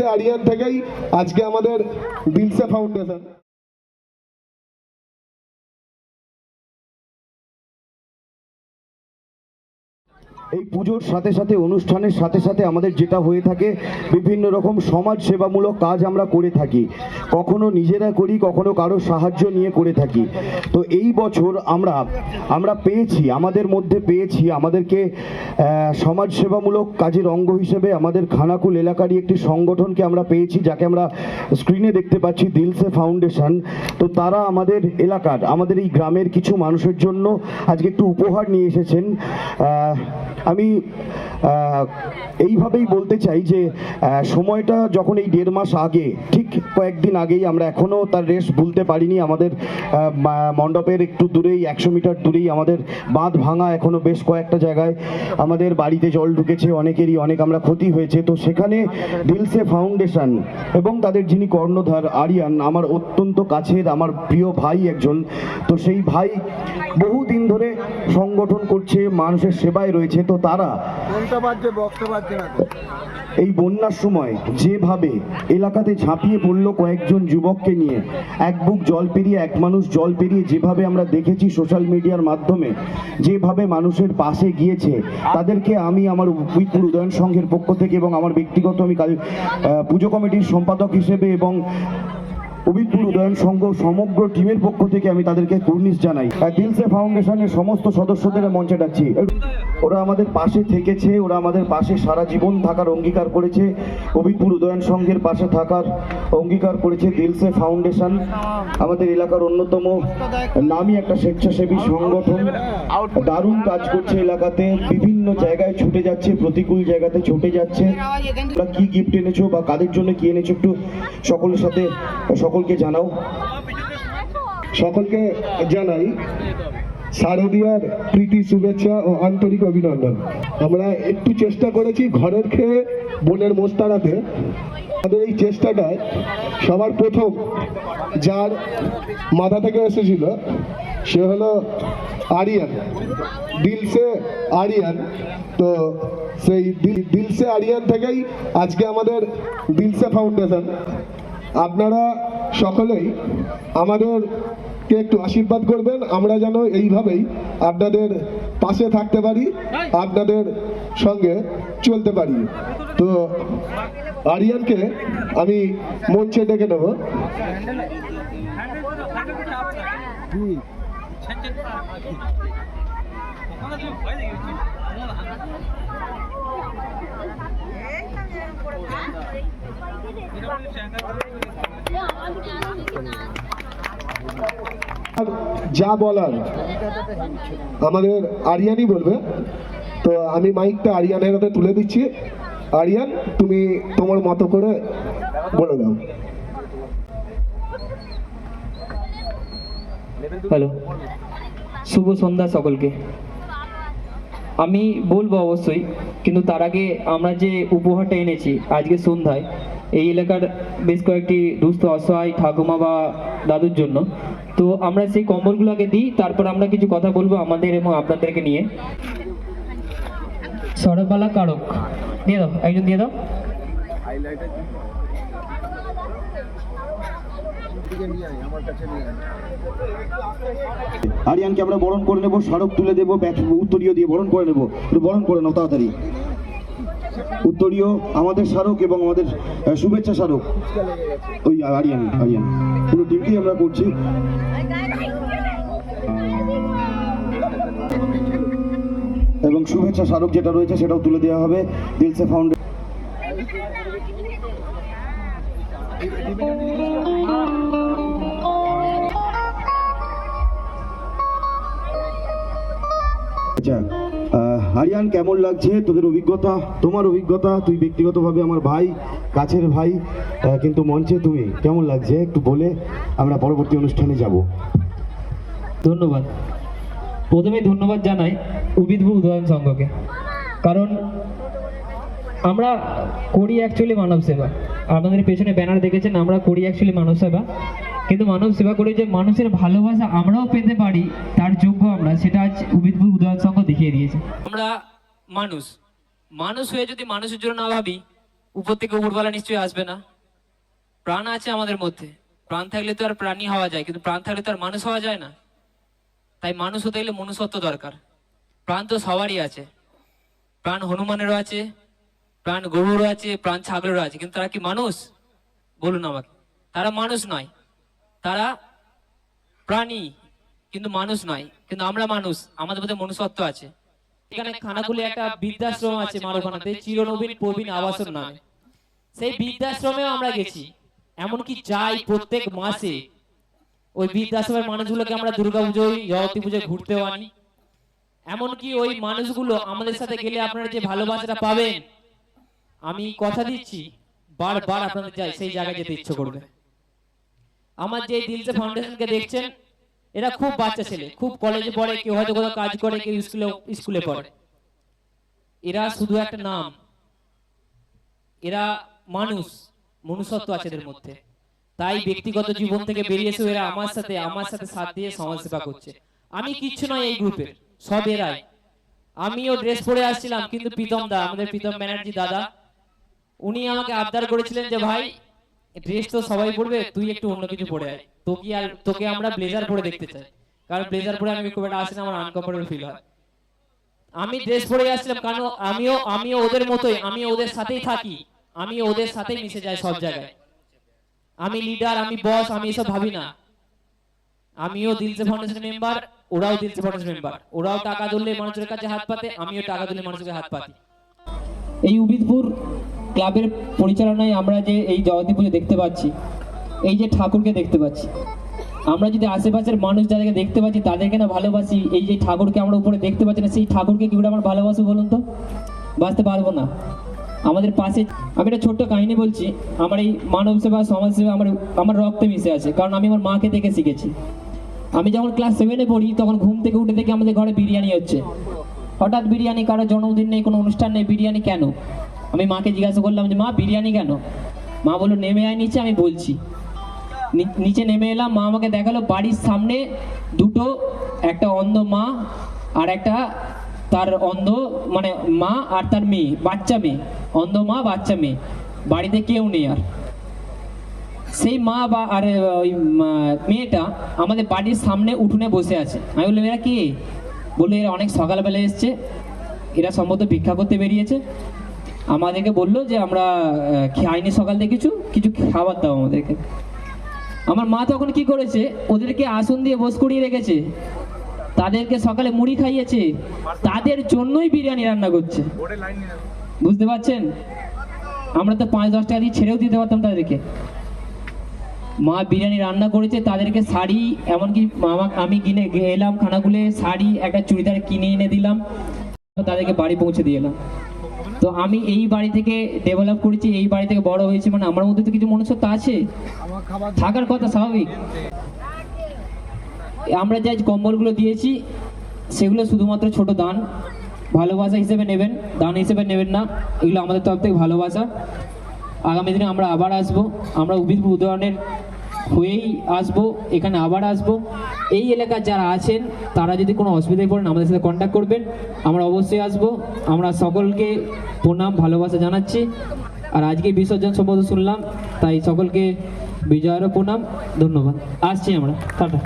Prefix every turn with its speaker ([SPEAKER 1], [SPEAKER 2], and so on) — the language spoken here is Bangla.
[SPEAKER 1] দিলসে আরিয়ান থেকেই আজকে আমাদের দিলসে ফাউন্ডেশন।
[SPEAKER 2] এই পুজোর সাথে সাথে অনুষ্ঠানের সাথে সাথে আমাদের যেটা হয়ে থাকে বিভিন্ন রকম সমাজ সেবামূলক কাজ আমরা করে থাকি, কখনো নিজেরা করি, কখনো কারো সাহায্য নিয়ে করে থাকি। তো এই বছর আমরা পেয়েছি, আমাদের মধ্যে পেয়েছি, আমাদেরকে সমাজ সেবামূলক কাজের অঙ্গ হিসেবে আমাদের খানাকুল এলাকারই একটি সংগঠনকে আমরা পেয়েছি, যাকে আমরা স্ক্রিনে দেখতে পাচ্ছি, দিলসে ফাউন্ডেশন। তো তারা আমাদের এলাকার, আমাদের এই গ্রামের কিছু মানুষের জন্য আজকে একটু উপহার নিয়ে এসেছেন। আমি এইভাবেই বলতে চাই যে সময়টা যখন এই 1.5 মাস আগে, ঠিক কয়েকদিন আগেই, আমরা এখনও তার রেশ ভুলতে পারিনি। আমাদের মণ্ডপের একটু দূরেই, 100 মিটার দূরেই আমাদের বাঁধ ভাঙা, এখনও বেশ কয়েকটা জায়গায় আমাদের বাড়িতে জল ঢুকেছে, অনেকেরই অনেক আমরা ক্ষতি হয়েছে। তো সেখানে দিলসে ফাউন্ডেশন এবং তাদের যিনি কর্ণধার আরিয়ান, আমার অত্যন্ত কাছের, আমার প্রিয় ভাই একজন। তো সেই ভাই বহুদিন ধরে সংগঠন করছে, মানুষের সেবায় রয়েছে। তো তারা এই বন্যার সময় যেভাবে এলাকাতে ঝাঁপিয়ে পড়লো কয়েকজন যুবককে নিয়ে, এক বুক জল পেরিয়ে, এক মানুষ জল পেরিয়ে, যেভাবে আমরা দেখেছি সোশ্যাল মিডিয়ার মাধ্যমে, যেভাবে মানুষের পাশে গিয়েছে, তাদেরকে আমি আমার উইপুর উদয়ন সংঘের পক্ষ থেকে এবং আমার ব্যক্তিগত, আমি কাল পুজো কমিটির সম্পাদক হিসেবে এবং উবিদপুর উদয়ন সংঘ সমগ্র টিমের পক্ষ থেকে আমি তাদেরকে কুর্নিশ জানাই। দিলসে ফাউন্ডেশনের সমস্ত সদস্যদের মঞ্চে ডাকছি। ওরা আমাদের পাশে থেকেছে, ওরা আমাদের পাশে সারা জীবন থাকার অঙ্গীকার করেছে, উবিদপুর উদয়ন সংঘের পাশে থাকার অঙ্গীকার করেছে দিলসে ফাউন্ডেশন। আমাদের এলাকার অন্যতম নামী একটা স্বেচ্ছাসেবী সংগঠন, দারুণ কাজ করছে এলাকাতে, বিভিন্ন জায়গায় ছুটে যাচ্ছে, প্রতিকূল জায়গাতে ছুটে যাচ্ছে। তোমরা কি গিফট এনেছো বা কাদের জন্য কি এনেছো একটু সকলের সাথে সকলকে জানাও।
[SPEAKER 1] সকলকে জানাই শারদীয়ার প্রীতি, শুভেচ্ছা ও আন্তরিক অভিনন্দন। আমরা একটু চেষ্টা করেছি ঘরের খেয়ে বোনের মোষ তাড়াতে। আমাদের এই চেষ্টাটায় সবার প্রথম যার মাথা থেকে এসেছিল সে হলো আরিয়ান, দিলসে আরিয়ান। তো সেই দিলসে আরিয়ান থেকেই আজকে আমাদের দিলসে ফাউন্ডেশন। আপনারা সকলেই আমাদেরকে একটু আশীর্বাদ করবেন, আমরা যেন এইভাবেই আপনাদের পাশে থাকতে পারি, আপনাদের সঙ্গে চলতে পারি। তো আরিয়ানকে আমি মঞ্চে ডেকে নেব। যা বলার আমাদের আরিয়ানই বলবে। তো আমি মাইকটা আরিয়ানের হাতে তুলে দিচ্ছি। আরিয়ান, তুমি তোমার মতো করে বলে দাও।
[SPEAKER 3] হ্যালো, শুভ সন্ধ্যা সকলকে। আমি বলবো অবশ্যই, কিন্তু তার আগে আমরা যে উপহারটা এনেছি আজকে সন্ধ্যায় এই এলাকার বেশ কয়েকটি দুস্থ অসহায় ঠাকুমা বা দাদুর জন্য, তো আমরা সেই কম্বলগুলোকে দিই, তারপর আমরা কিছু কথা বলবো আমাদের এবং আপনাদেরকে নিয়ে। সরববালা কারক দিয়ে দাও, একজন দিয়ে দাও।
[SPEAKER 2] আরিয়ানকে আমরা বরণ করে নেবো, স্মারক তুলে দেবো, উত্তরীয় দিয়ে বরণ করে নেবো। বরণ করে নাও তাড়াতাড়ি। উত্তরীয় আমাদের স্মারক এবং আমাদের শুভেচ্ছা স্মারক ওই আরিয়ান পুরো টিমকেই আমরা করছি। এবং শুভেচ্ছা স্মারক যেটা রয়েছে সেটাও তুলে দেওয়া হবে দিলসে ফাউন্ডেশন। আচ্ছা আরিয়ান, কেমন লাগছে তোদের অভিজ্ঞতা, তোমার অভিজ্ঞতা? তুই ব্যক্তিগতভাবে আমার ভাই, কাছের ভাই, কিন্তু মঞ্চে তুমি কেমন লাগছে একটু বলে আমরা পরবর্তী অনুষ্ঠানে যাব।
[SPEAKER 3] ধন্যবাদ। প্রথমে ধন্যবাদ জানাই উবিদপুর উদয়ন সংঘকে, কারণ আমরা করি অ্যাকচুয়ালি মানব সেবা। আপনাদের পেছনে ব্যানার দেখেছেন, আমরা করি অ্যাকচুয়ালি মানব সেবা, কিন্তু মানব সেবা করে যে মানুষের ভালোবাসা আমরাও পেতে পারি তার যোগ্য আমরা, সেটা আজ উবিদপুর উদয়ন সংঘ দেখিয়ে দিয়েছে। আমরা মানুষ হয়ে যদি মানুষের জন্য না ভাবি উপর থেকে উপরওয়ালা নিশ্চয়ই আসবে না। প্রাণ আছে আমাদের মধ্যে, প্রাণ থাকলে তো আর প্রাণী হওয়া যায়, কিন্তু প্রাণ থাকলে তো আর মানুষ হওয়া যায় না। তাই মানুষ হতে গেলে মনুষ্যত্ব দরকার। প্রাণ তো সবারই আছে, প্রাণ হনুমানেরও আছে, প্রাণ গরুরও আছে, প্রাণ ছাগলেরও আছে, কিন্তু তারা কি মানুষ? বলুন আমাকে। তারা মানুষ নয়, তারা প্রাণী, কিন্তু মানুষ নয়। কিন্তু আমরা মানুষ, আমাদের মধ্যে মনুষ্যত্ব আছে। এখানে খানাকুলে একটা বৃদ্ধাশ্রম আছে মারোখানাতে, চিরনবীন প্রবীণ আবাসন নামে। সেই বৃদ্ধাশ্রমেও আমরা গেছি, এমনকি যাই প্রত্যেক মাসে। ওই বৃদ্ধাশ্রমের মানুষগুলোকে আমরা দুর্গাপুজোয়, জগতী পুজোয় ঘুরতেও আনি। এমনকি ওই মানুষগুলো আমাদের সাথে গেলে আপনারা যে ভালোবাসাটা পাবেন, আমি কথা দিচ্ছি বারবার আপনাদের সেই জায়গায় যেতে ইচ্ছে করবে। আমার যে দিলসে ফাউন্ডেশনকে দেখছেন, এরা খুব বাচ্চা ছেলে, খুব কলেজে পড়ে, কেউ হয়তো কোথাও কাজ করে, কেউ স্কুলে পড়ে। এরা শুধু একটা নাম, এরা মানুষ, মনুষ্যত্ব আছে এদের মধ্যে। তাই ব্যক্তিগত জীবন থেকে বেরিয়ে এসে এরা আমার সাথে সাথ দিয়ে সমাজ সেবা করছে। আমি কিচ্ছু নয় এই গ্রুপের, সব এরাই। আমিও ড্রেস পরে আসছিলাম, কিন্তু প্রীতম দা, আমাদের প্রীতম ব্যানার্জি দাদা, উনি আমাকে আবদার করেছিলেন যে ভাই ড্রেস তো সবাই পরবে, তুই একটু অন্য কিছু পরে আয়, তোকে আমরা ব্লেজার পরে দেখতে চাই। কারণ ব্লেজার পরে আমি খুব একটা আসি না, আমার আনকমফোর্টেবল ফিল হয়। আমি ড্রেস পরে আসছিলাম কারণ আমিও ওদের মতোই, আমি ওদের সাথেই থাকি, আমি ওদের সাথেই মিশে যাই সব জায়গায়। আমি লিডার, আমি বস, আমি এসব ভাবি না। আমিও দিলসে ফাউন্ডেশন মেম্বার, ওরাও দিলসে ফাউন্ডেশন মেম্বার। ওরাও টাকা দিলে মানুষের কাছে হাত পাতে, আমিও টাকা দিলে মানুষের হাত পাতি। এই উবিদপুর ক্লাবের পরিচালনায় আমরা যে এই জগতী পুজো দেখতে পাচ্ছি, এই যে ঠাকুরকে দেখতে পাচ্ছি, আমরা যদি আশেপাশের মানুষ যাদেরকে দেখতে পাচ্ছি তাদেরকে না ভালোবাসি, এই যে ঠাকুরকে আমরা উপরে দেখতে পাচ্ছি না, সেই ঠাকুরকে কি করে আমরা ভালোবাসি বলুন তো? বাঁচতে পারবো না। আমাদের পাশে আমি একটা ছোট্ট কাহিনী বলছি। আমার এই মানব সেবা, সমাজ সেবা আমার রক্তে মিশে আছে, কারণ আমি আমার মাকে দেখে শিখেছি। আমি যখন ক্লাস 7-এ পড়ি, তখন ঘুম থেকে উঠে দেখি আমাদের ঘরে বিরিয়ানি হচ্ছে। হঠাৎ বিরিয়ানি, কারো জন্মদিন নেই, কোনো অনুষ্ঠান নেই, বিরিয়ানি কেন? আমি মাকে জিজ্ঞাসা করলাম যে মা বিরিয়ানি কেন? মা বললো নেমে আয় নিচে, আমি বলছি। নিচে নেমে এলাম, মা আমাকে দেখালো বাড়ির সামনে দুটো, একটা অন্ধ মা আর একটা তার অন্ধ, মানে মা আর তার মেয়ে, বাচ্চা মেয়ে, অন্ধ মা বাচ্চা মেয়ে, বাড়িতে কেউ নেই। আর সেই মা আর ওই মেয়েটা আমাদের বাড়ির সামনে উঠোনে বসে আছে। আমি বললাম এরা কে? বললো এরা অনেক সকালবেলা এসছে, এরা সম্ভবত ভিক্ষা করতে বেরিয়েছে। আমাদেরকে বললো যে আমরা খাইনি সকাল থেকে, কিছু খাবার দাও আমাদেরকে। আমার মা তখন কি করেছে, ওদেরকে আসন দিয়ে বস করিয়ে রেখেছে, তাদেরকে সকালে মুড়ি খাইয়েছে, তাদের জন্যই বিরিয়ানি রান্না করছে। বুঝতে পারছেন? আমরা তো 5-10 টাকা দিয়ে ছেড়েও দিতে পারতাম তাদেরকে। মা বিরিয়ানি রান্না করেছে, তাদেরকে শাড়ি, এমনকি আমি কিনে এলাম খানাকুলে, শাড়ি একটা চুড়িদার কিনে এনে দিলাম, তাদেরকে বাড়ি পৌঁছে দিয়ে এলাম। তো আমি এই বাড়ি থেকে ডেভেলপ করেছি, এই বাড়ি থেকে বড় হয়েছি, মানে আমার মধ্যে তো কিছু মনুষ্যত্ব আছে, থাকার কথা স্বাভাবিক। আমরা যে কম্বলগুলো দিয়েছি সেগুলো শুধুমাত্র ছোট দান, ভালোবাসা হিসেবে নেবেন, দান হিসেবে নেবেন না। এগুলো আমাদের তরফ থেকে ভালোবাসা। আগামী দিনে আমরা আবার আসবো, আমরা উবিদপুর উদয়নের হয়েই আসবো, এখানে আবার আসবো। এই এলাকার যারা আছেন তারা যদি কোনো অসুবিধায় পড়েন আমাদের সাথে কন্ট্যাক্ট করবেন, আমরা অবশ্যই আসবো। আমরা সকলকে প্রণাম, ভালোবাসা জানাচ্ছি। আর আজকে বিসর্জন সম্বন্ধ শুনলাম, তাই সকলকে বিজয়েরও প্রণাম, ধন্যবাদ। আসছি আমরা, টাটা।